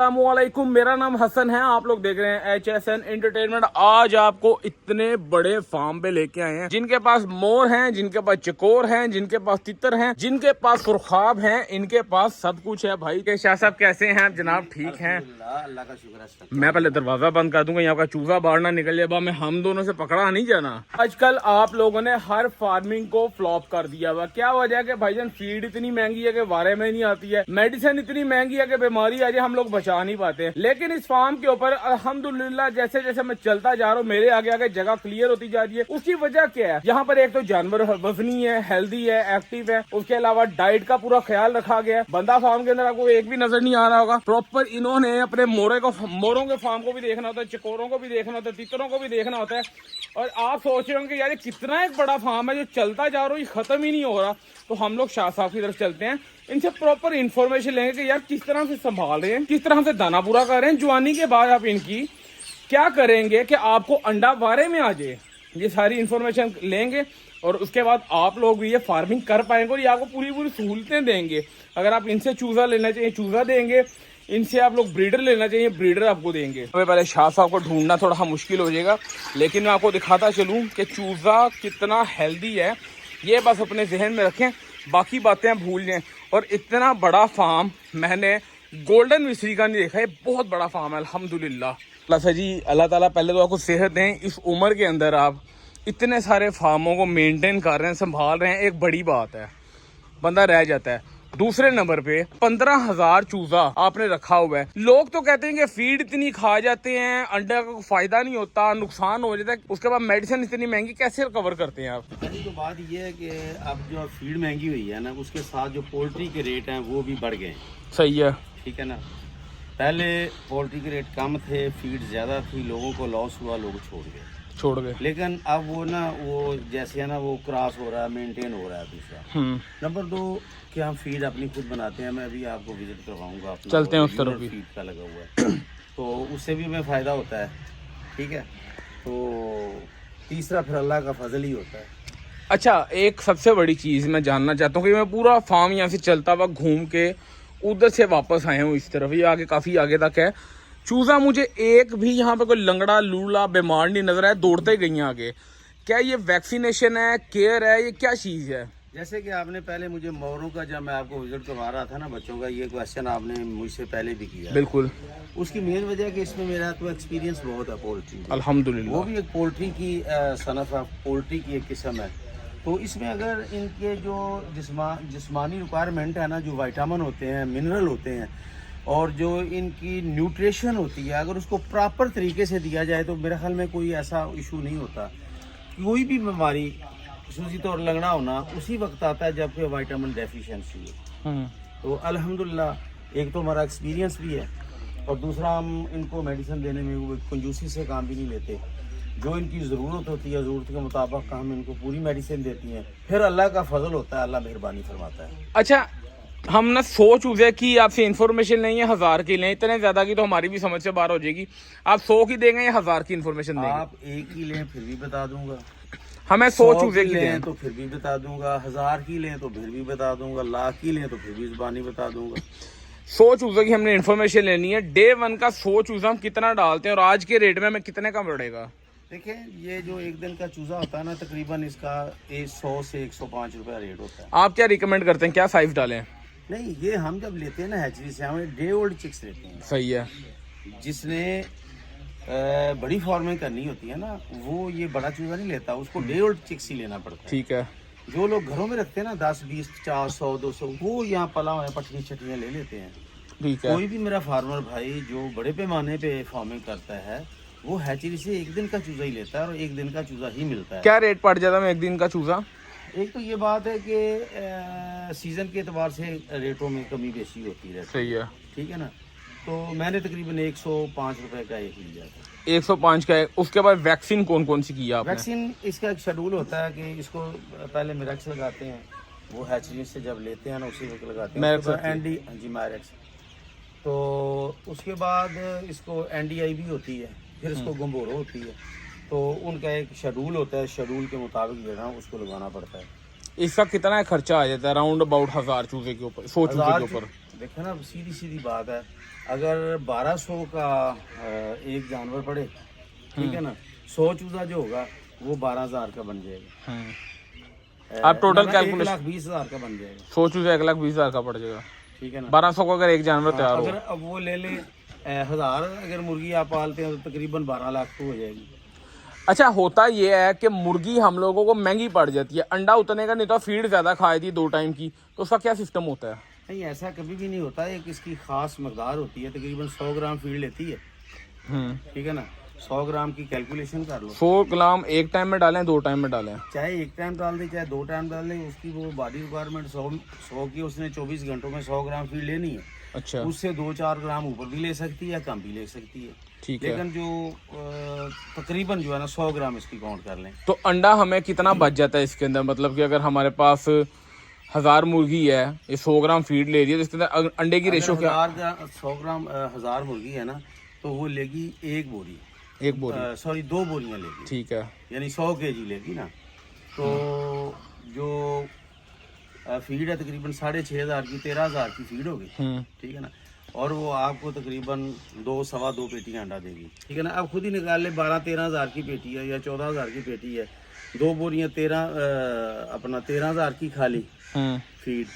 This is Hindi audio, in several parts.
अस्सलामुअलैकुम, मेरा नाम हसन है। आप लोग देख रहे हैं HSN एंटरटेनमेंट। आज आपको इतने बड़े फार्म पे लेके आए हैं जिनके पास मोर हैं, जिनके पास चकोर हैं, जिनके पास तितर हैं, जिनके पास सुरखाब हैं, इनके पास सब कुछ है। भाई के शाह साहब कैसे हैं आप जनाब? ठीक हैं, अल्लाह का शुक्र है। मैं पहले दरवाजा बंद कर दूंगा, यहाँ का चूजा बाहर ना निकल जाए। मैं हम दोनों से पकड़ा नहीं जाना। आजकल आप लोगों ने हर फार्मिंग को फ्लॉप कर दिया हुआ। क्या वजह है कि भाईजान फीड इतनी महंगी है कि वारे में नहीं आती है, मेडिसिन इतनी महंगी है कि बीमारी आ जाए हम लोग बचा नहीं पाते। लेकिन इस फार्म के ऊपर अल्हम्दुलिल्लाह जैसे जैसे मैं चलता जा रहा हूँ मेरे आगे आगे जगह क्लियर होती जा रही है। उसकी वजह क्या है? यहाँ पर एक तो जानवर वजनी है, हेल्दी है, एक्टिव है, उसके अलावा डाइट का पूरा ख्याल रखा गया है। बंदा फार्म के अंदर आपको एक भी नजर नहीं आ रहा होगा। प्रॉपर इन्होंने अपने मोरों के फार्म को भी देखना होता है, चकोरों को भी देखना होता है, तितरों को भी देखना होता है। और आप सोच रहे होंगे यार ये कितना एक बड़ा फार्म है जो चलता जा रहा है, ये खत्म ही नहीं हो रहा। तो हम लोग शाह साहब की तरफ चलते हैं, इनसे प्रॉपर इन्फॉर्मेशन लेंगे कि यार किस तरह से संभाल रहे हैं, किस तरह से दाना पूरा कर रहे हैं, जवानी के बाद आप इनकी क्या करेंगे कि आपको अंडा वारे में आ जाए। ये सारी इन्फॉर्मेशन लेंगे और उसके बाद आप लोग भी ये फार्मिंग कर पाएंगे और ये आपको पूरी पूरी सहूलतें देंगे। अगर आप इनसे चूजा लेना चाहिए चूजा देंगे, इनसे आप लोग ब्रीडर लेना चाहिए ब्रीडर आपको देंगे। हमें पहले शाह साहब को ढूंढना थोड़ा मुश्किल हो जाएगा, लेकिन मैं आपको दिखाता चलूँ कि चूजा कितना हेल्दी है। ये बस अपने जहन में रखें, बाकी बातें भूल जाएं। और इतना बड़ा फार्म मैंने गोल्डन मिस्री का नहीं देखा, ये बहुत बड़ा फार्म है अल्हम्दुलिल्लाह। अल्लाह से जी, अल्लाह ताला पहले तो आपको सेहत दें। इस उम्र के अंदर आप इतने सारे फार्मों को मेंटेन कर रहे हैं, संभाल रहे हैं, एक बड़ी बात है, बंदा रह जाता है। दूसरे नंबर पे 15,000 चूजा आपने रखा हुआ है। लोग तो कहते हैं कि फीड इतनी खा जाते हैं, अंडा का फायदा नहीं होता, नुकसान हो जाता है, उसके बाद मेडिसिन इतनी महंगी, कैसे रिकवर करते हैं आप? तो बात ये है कि अब जो फीड महंगी हुई है ना, उसके साथ जो पोल्ट्री के रेट हैं वो भी बढ़ गए। सही है, ठीक है ना। पहले पोल्ट्री के रेट कम थे, फीड ज्यादा थी, लोगों को लॉस हुआ, लोग छोड़ गए। लेकिन अब वो ना वो जैसे है ना वो क्रॉस हो रहा है, मेंटेन हो रहा है। दूसरा नंबर 2 कि हम फीड अपनी खुद बनाते हैं। मैं अभी आपको विजिट करवाऊंगा अपना, चलते हैं उस तरफ भी। फीड का लगा हुआ है तो उससे भी हमें फ़ायदा होता है। ठीक है। तो तीसरा फिर अल्लाह का फजल ही होता है। अच्छा, एक सबसे बड़ी चीज़ मैं जानना चाहता हूँ कि मैं पूरा फार्म यहाँ से चलता हुआ घूम के उधर से वापस आया हूँ इस तरफ, ये आगे काफ़ी आगे तक है। चूजा मुझे एक भी यहाँ पे कोई लंगड़ा लूला बीमार नहीं नजर आया, दौड़ते गई आगे। क्या ये वैक्सीनेशन है, केयर है, ये क्या चीज़ है? जैसे कि आपने पहले मुझे मोरों का, जब मैं आपको विजिट करवा रहा था ना बच्चों का, ये क्वेश्चन आपने मुझसे पहले भी किया। बिल्कुल। उसकी मेन वजह कि इसमें मेरा तो एक्सपीरियंस बहुत है पोल्ट्री, अल्हम्दुलिल्लाह। वो भी एक पोल्ट्री की सनफ है, पोल्ट्री की एक किस्म है। तो इसमें अगर इनके जो जिस्मानी रिक्वायरमेंट है ना, जो विटामिन होते हैं, मिनरल होते हैं, और जो इनकी न्यूट्रिशन होती है, अगर उसको प्रॉपर तरीके से दिया जाए तो मेरे ख्याल में कोई ऐसा इशू नहीं होता। कोई भी बीमारी सूजी तौर लगना होना उसी वक्त आता है जब विटामिन डेफिशिएंसी हो। तो अल्हम्दुलिल्लाह एक तो हमारा एक्सपीरियंस भी है, और दूसरा हम इनको मेडिसिन देने में वो कंजूसी से काम भी नहीं लेते। जो इनकी ज़रूरत होती है, ज़रूरत के मुताबिक हम इनको पूरी मेडिसिन देती हैं। फिर अल्लाह का फजल होता है, अल्लाह मेहरबानी फरमाता है। अच्छा, हम ना सोच उसे कि आपसे इन्फॉर्मेशन लें या 1000 की लें, इतने ज्यादा की तो हमारी भी समझ से बाहर हो जाएगी। आप 100 की देंगे या 1000 की इन्फॉर्मेशन देंगे? आप एक ही लें फिर भी बता दूंगा, हमें 100 की चूजे की लें दें तो फिर भी बता दूंगा, 1000 की लें तो फिर भी बता दूंगा, लाख की लें तो फिर भी जुबानी बता दूंगा। 100 चूजे की हमने इन्फॉर्मेशन लेनी है। डे 1 का 100 चूजा हम कितना डालते हैं और आज के रेट में हमें कितने का पड़ेगा? देखिए, ये जो एक दिन का चूजा होता है ना, तकरीबन इसका 100 से 105 रुपया रेट होता है। आप क्या रिकमेंड करते हैं, क्या साइज डालें? नहीं, ये हम जब लेते हैं ना हैचरी से, हमें डे ओल्ड चिक्स लेते हैं। सही है। जिसने बड़ी फार्मिंग करनी होती है ना, वो ये बड़ा चूजा नहीं लेता, उसको डे ओल्ड चिक्स ही लेना पड़ता है। ठीक है। जो लोग घरों में रखते हैं ना 10, 20, 50, 100, 200, वो यहाँ पला हुआ पटनी छटनियाँ ले लेते हैं। ठीक है। कोई भी मेरा फार्मर भाई जो बड़े पैमाने पे फार्मिंग करता है, वो हैचरी से एक दिन का चूजा ही लेता है और एक दिन का चूजा ही मिलता है। क्या रेट पड़ जाता है एक दिन का चूजा? एक तो ये बात है कि सीजन के एतबार से रेटों में कमी बेशी होती है। सही है। ठीक है ना। तो मैंने तकरीबन 105 रुपए का एक लिया था। 105 का है। उसके बाद वैक्सीन कौन कौन सी की है आपने? वैक्सीन इसका एक शेड्यूल होता है कि इसको पहले मिरेक्स लगाते हैं, वो हैचरी से जब लेते हैं ना उसी वक्त लगाते हैं। मैरेक्स। तो उसके बाद इसको NDI भी होती है, फिर इसको गंभोरो होती है। तो उनका एक शेड्यूल होता है, शेड्यूल के मुताबिक जो है ना उसको लगाना पड़ता है। इसका कितना खर्चा आ जाता है? अराउंड अबाउट 1000 चूजे के ऊपर, 100 चूजे के ऊपर देखो ना, सीधी सीधी बात है, अगर 1200 का एक जानवर पड़े, ठीक है ना, 100 चूजा जो होगा वो 12,000 का बन जाएगा। आप टोटल कैलकुलेशन 1,20,000 का बन जाएगा। सोचो 1,20,000 का पड़ जाएगा, ठीक है ना। 1200 को अगर एक जानवर तैयार हो। अगर अब वो ले ले 1000 अगर मुर्गी आप पालते हैं तो तकरीबन 12 लाख तो हो जाएगी। अच्छा, होता ये है कि मुर्गी हम लोगों को महंगी पड़ जाती है, अंडा उतने का नहीं तो फीड ज्यादा खाई थी 2 टाइम की, तो उसका क्या सिस्टम होता है? नहीं, ऐसा कभी भी नहीं होता है। इसकी खास मकदार होती है, तकरीबन 100 ग्राम फीड लेती है, ठीक है ना। 100 ग्राम की कैलकुलेशन कर लो। 100 ग्राम एक टाइम में डालें, 2 टाइम में डालें? चाहे एक टाइम डाल दे, चाहे 2 टाइम डाल दे, उसकी वो बॉडी रिक्वायरमेंट 100 की, उसने 24 घंटों में 100 ग्राम फीड लेनी है। अच्छा, उससे 2-4 ग्राम ऊपर भी ले सकती है या कम भी ले सकती है, ठीक है। लेकिन जो तकरीबन जो है ना 100 ग्राम इसकी काउंट कर लें। तो अंडा हमें कितना बच जाता है इसके अंदर? मतलब कि अगर हमारे पास 1000 मुर्गी है, ये 100 ग्राम फीड ले रही है, तो इसके अंदर अंडे की रेशो क्या? 100 ग्राम 1000 मुर्गी है ना, तो वो लेगी एक बोरी, सॉरी 2 बोरियां लेगी, ठीक है, यानी 100 kg लेगी ना। तो जो फीड है तकरीबन 6,500 की, 13,000 की फीड होगी, ठीक है ना। और वो आपको तकरीबन 2-2.25 पेटियां अंडा देगी, ठीक है ना। अब खुद ही निकाल ले, 12-13,000 की पेटी है या 14,000 की पेटी है, 2 बोरियां 13,000 की खाली फीड,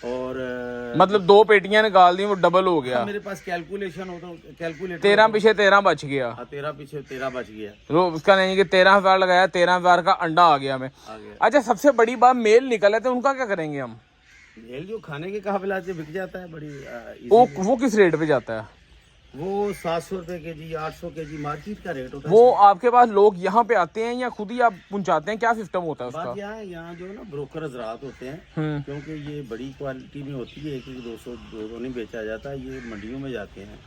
और मतलब 2 पेटियां निकाल दी, वो डबल हो गया। मेरे पास कैलकुलेशन हो तो कैलकुलेटर 13 पीछे 13 बच गया। 13 पीछे 13 बच गया। तो उसका नहीं कि 13,000 लगाया, 13,000 का अंडा आ गया हमें। अच्छा, सबसे बड़ी बात मेल निकले थे, उनका क्या करेंगे हम? मेल जो खाने के काबिल से बिक जाता है, बड़ी वो किस रेट पे जाता है? वो 700 रुपए kg, 800 kg मार्केट का रेट होता है। वो आपके पास लोग यहाँ पे आते हैं या खुद ही आप पहुँचाते हैं? क्या सिस्टम होता है उसका? बात यहाँ जो है ना, ब्रोकर हजरात होते हैं, क्योंकि ये बड़ी क्वालिटी में होती है, 1-200 नहीं बेचा जाता, ये मंडियों में जाते हैं,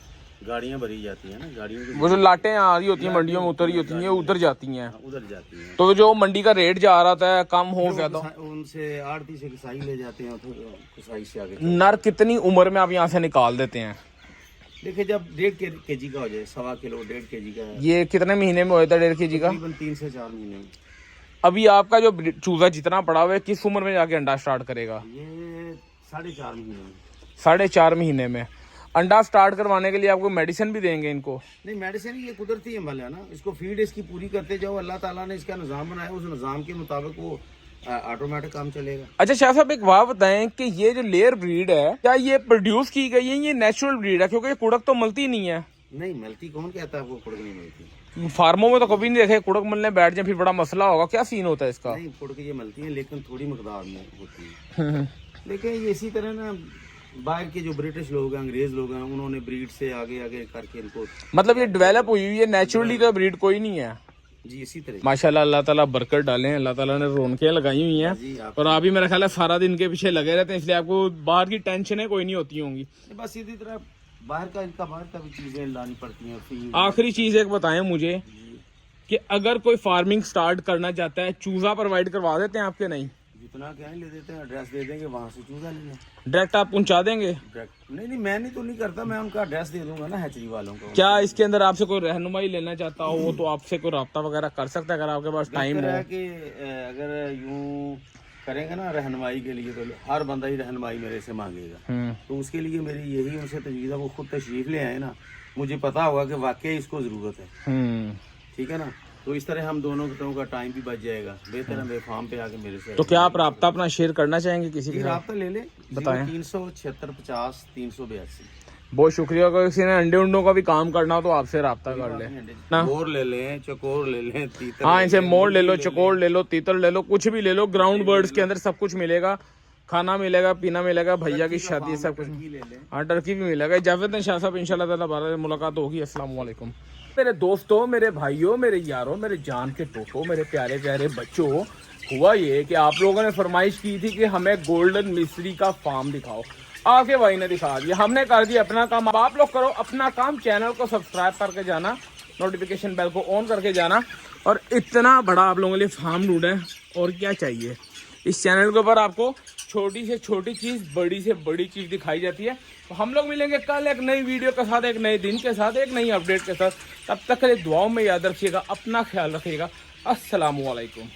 गाड़ियाँ भरी जाती है ना, गाड़ियों की वो जो लाटें आ रही होती हैं मंडियों में उतर रही होती हैं, उधर जाती हैं, उधर जाती हैं। तो जो मंडी का रेट जा रहा था कम हो ज्यादा, उनसे आड़ती से कसाई ले जाते हैं, फिर कसाई से आगे। नर कितनी उम्र में आप यहाँ से निकाल देते हैं? देखिए, जब 1.5 kg का हो जाए, 1.25 किलो 1.5 kg का है, ये कितने महीने में होता है 1.5 kg का? तकरीबन 3 से 4 महीने में। अभी आपका जो चूजा जितना पड़ा हुआ है, किस उम्र में जाके अंडा स्टार्ट करेगा? ये 4.5 महीने में। 4.5 महीने में अंडा स्टार्ट करवाने के लिए आपको मेडिसिन भी देंगे इनको? नहीं, मेडिसिन ये कुदरती अमल है ना, इसको फीड इसकी पूरी करते जाओ, अल्लाह ताला ने इसका निज़ाम बनाया, उस निज़ाम के मुताबिक वो ऑटोमेटिक काम चलेगा। अच्छा शाह साहब, एक बात बताएं कि ये जो लेयर ब्रीड है, क्या ये प्रोड्यूस की गई है, ये नेचुरल ब्रीड है? क्योंकि ये कुड़क तो मिलती नहीं है। नहीं मिलती, कौन कहता है वो कुड़क नहीं मिलती? फार्मों में तो कभी नहीं देखे, कुड़क मिलने बैठ जाए फिर बड़ा मसला होगा, क्या सीन होता है इसका? नहीं, कुड़क ये मिलती है, लेकिन थोड़ी मकदार में होती है। लेकिन ये इसी तरह ना, बाहर के जो ब्रिटिश लोग हैं, अंग्रेज लोग हैं, उन्होंने ब्रीड से आगे आगे करके इनको, मतलब ये डेवलप हुई हुई है, नेचुरली तो ब्रीड कोई नहीं है जी, इसी तरह। माशाल्लाह, अल्लाह ताला बरकत डालें, अल्लाह ताला ने रौनकें लगाई हुई हैं। और आप ही मेरा ख्याल है सारा दिन के पीछे लगे रहते हैं, इसलिए आपको बाहर की टेंशनें कोई नहीं होती होंगी। बस इसी तरह बाहर का भी चीजें लानी पड़ती हैं। आखिरी चीज एक बताएं मुझे कि अगर कोई फार्मिंग स्टार्ट करना चाहता है, चूजा प्रोवाइड करवा देते हैं आपके? नहीं, जितना क्या ले देते हैं, एड्रेस दे देंगे, वहाँ से चूजा लेना, डायरेक्ट आप पहुंचा देंगे? नहीं, मैं नहीं तो नहीं करता, मैं उनका एड्रेस दे दूंगा ना हैचरी वालों को। क्या इसके अंदर आपसे कोई रहनुमाई लेना चाहता हो तो आपसे कोई राब्ता वगैरह कर सकता है, अगर आपके पास टाइम हो? कि अगर यूं करेंगे ना रहनुमाई के लिए, तो हर बंदा ही रहनुमाई मेरे से मांगेगा, तो उसके लिए मेरी यही उनसे तजवीज़ है, वो खुद तशरीफ ले आए ना, मुझे पता होगा कि वाकई इसको जरूरत है, ठीक है ना। तो इस तरह हम दोनों का टाइम भी बच जाएगा। बेहतर है मेरे फार्म पे आके मेरे से। तो क्या आप राब्ता अपना शेयर करना चाहेंगे किसी के साथ? राब्ता ले ले, बताएं। 376 50 382। बहुत शुक्रिया। अगर किसी ने अंडे उंडों का भी काम करना हो तो आपसे राब्ता कर ले ना। मोर ले लें, चकोर ले लें, तीतर, हाँ, इनसे मोर ले लो, चकोर ले लो, तीतर ले लो, कुछ भी ले लो। ग्राउंड बर्ड्स के अंदर सब कुछ मिलेगा, खाना मिलेगा, पीना मिलेगा, भैया की शादी सब कुछ। हाँ, टर्की भी मिलेगा। इजाजत शाह साहब, इंशाल्लाह ताला बारह मुलाकात होगी। अस्सलाम वालेकुम मेरे दोस्तों, मेरे भाइयों, मेरे यारों, मेरे जान के टोटो, मेरे प्यारे प्यारे बच्चों। हुआ ये कि आप लोगों ने फरमाइश की थी कि हमें गोल्डन मिस्री का फार्म दिखाओ। आके भाई ने दिखा दिया, हमने कर दिया अपना काम। अब आप लोग करो अपना काम, चैनल को सब्सक्राइब करके जाना, नोटिफिकेशन बेल को ऑन करके जाना। और इतना बड़ा आप लोगों के लिए फार्म ढूंढे, और क्या चाहिए। इस चैनल के ऊपर आपको छोटी से छोटी चीज़, बड़ी से बड़ी चीज़ दिखाई जाती है। तो हम लोग मिलेंगे कल एक नई वीडियो के साथ, एक नए दिन के साथ, एक नई अपडेट के साथ। तब तक के लिए दुआओं में याद रखिएगा, अपना ख्याल रखिएगा। अस्सलामु अलैकुम।